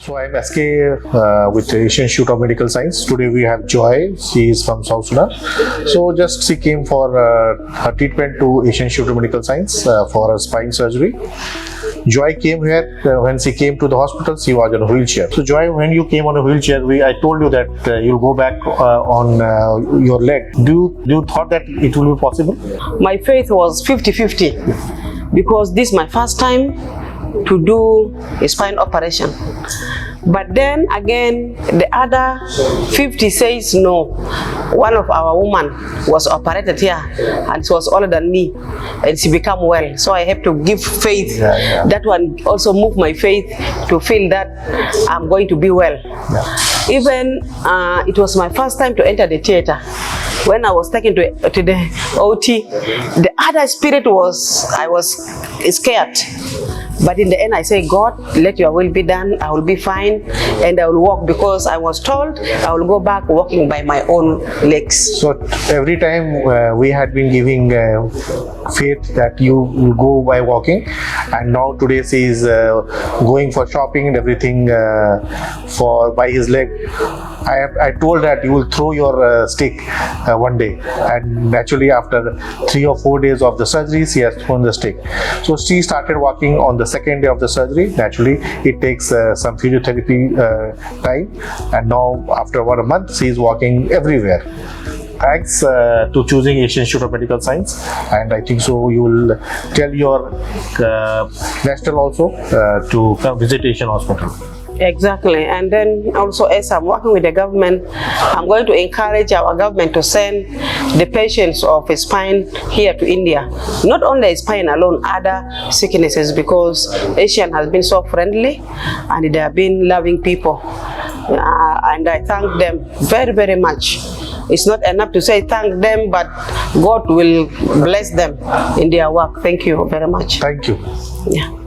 So I'm SK with the Asian Institute of Medical Science. Today we have Joy. She is from South Sudan. So just she came for her treatment to Asian Institute of Medical Science for a spine surgery. Joy came here. When she came to the hospital, she was in a wheelchair. So Joy, when you came on a wheelchair, I told you that you'll go back on your leg. Do you thought that it will be possible? My faith was 50-50 because this is my first time to do a spine operation. But then again, the other 50 says no. One of our women was operated here and she was older than me and she became well. So I have to give faith. That one also moved my faith to feel that I'm going to be well. Even it was my first time to enter the theater. When I was taken to the OT, the other spirit was, I was scared. But in the end, I say, God, let your will be done. I will be fine and I will walk because I was told I will go back walking by my own legs. So every time we had been giving faith that you will go by walking, and now today she is going for shopping and everything for by his leg. I told that you will throw your stick one day, and naturally after 3 or 4 days of the surgery she has thrown the stick. So she started walking on the second day of the surgery. Naturally it takes some physiotherapy time, and now after about a month she is walking everywhere. Thanks to choosing Asian Institute of Medical Science, and I think so you will tell your national also to come visit Asian Hospital. Exactly, and then also as I'm working with the government, I'm going to encourage our government to send the patients of spine here to India. Not only spine alone, other sicknesses, because Asian has been so friendly and they have been loving people. And I thank them very, very much. It's not enough to say thank them, but God will bless them in their work. Thank you very much. Thank you. Yeah.